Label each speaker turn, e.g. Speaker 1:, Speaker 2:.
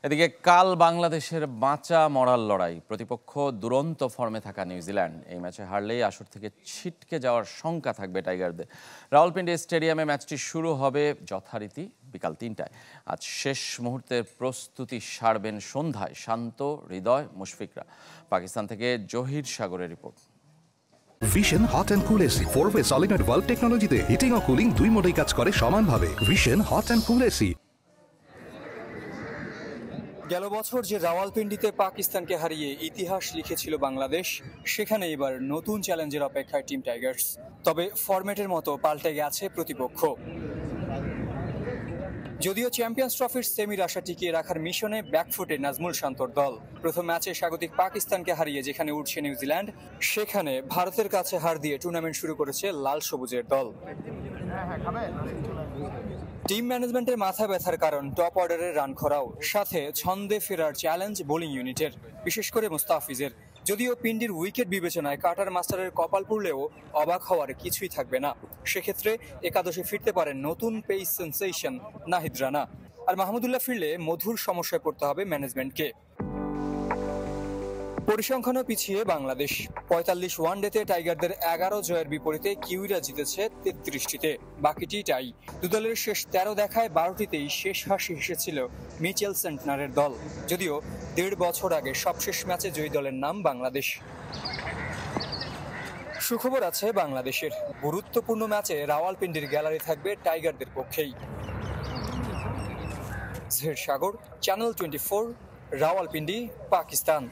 Speaker 1: এদিকে কাল বাংলাদেশের বাঁচা মরার লড়াই, প্রতিপক্ষ দুরন্ত ফর্মে থাকা নিউজিল্যান্ড। এই ম্যাচে হারলেই আসর থেকে ছিটকে যাওয়ার শঙ্কা থাকবে টাইগারদের। রাওয়ালপিন্ডি স্টেডিয়ামে ম্যাচটি শুরু হবে যথারীতি বিকাল ৩টায়। আজ শেষ মুহূর্তের প্রস্তুতি সারবেন সন্ধ্যায় শান্ত, হৃদয়, মুশফিকরা। পাকিস্তান থেকে জহির সাগরের report.
Speaker 2: Vision hot and cool AC 4-way solenoid valve টেকনোলজিতে হিটিং ও কুলিং দুই মোডেই কাজ করে সমানভাবে। Vision hot and cool AC.
Speaker 3: গেল বছর যে রাওয়ালপিন্ডিতে পাকিস্তানকে হারিয়ে ইতিহাস লিখেছিল বাংলাদেশ, সেখানে এবার নতুন চ্যালেঞ্জের অপেক্ষায় টিম টাইগার্স। তবে ফরম্যাটের মতো পাল্টে গেছে প্রতিপক্ষ। যদিও চ্যাম্পিয়ন্স ট্রফির সেমির আশা টিকিয়ে রাখার মিশনে ব্যাকফুটে নাজমুল শান্তর দল। প্রথম ম্যাচে স্বাগতিক পাকিস্তানকে হারিয়ে যেখানে উঠছে নিউজিল্যান্ড, সেখানে ভারতের কাছে হার দিয়ে টুর্নামেন্ট শুরু করেছে লাল সবুজের দল। টিম ম্যানেজমেন্টের মাথা ব্যথার কারণ টপ অর্ডারের রান খরাও, সাথে ছন্দে ফেরার চ্যালেঞ্জ বোলিং ইউনিটের, বিশেষ করে মুস্তাফিজের। যদিও পিন্ডির উইকেট বিবেচনায় কাটার মাস্টারের কপাল পুড়লেও অবাক হওয়ার কিছুই থাকবে না। সেক্ষেত্রে একাদশে ফিরতে পারেন নতুন পেস সেন্সেশন নাহিদ রানা, আর মাহমুদুল্লাহ ফিরলে মধুর সমস্যায় পড়তে হবে ম্যানেজমেন্টকে। পরিসংখ্যানও পিছিয়ে বাংলাদেশ। ৪৫ ওয়ানডেতে টাইগারদের ১১ জয়ের বিপরীতে কিউইরা জিতেছে ৩৩টিতে, বাকিটি টাই। দুদলের শেষ ১৩ দেখায় ১২টিতেই শেষ হাসি হেসেছিল মিচেল সেন্টনারের দল। যদিও ১.৫ বছর আগে সবশেষ ম্যাচে জয়ী দলের নাম বাংলাদেশ। সুখবর আছে বাংলাদেশের, গুরুত্বপূর্ণ ম্যাচে রাওয়ালপিন্ডির গ্যালারি থাকবে টাইগারদের পক্ষেই। জহির সাগর, চ্যানেল 24, রাওয়ালপিন্ডি, পাকিস্তান।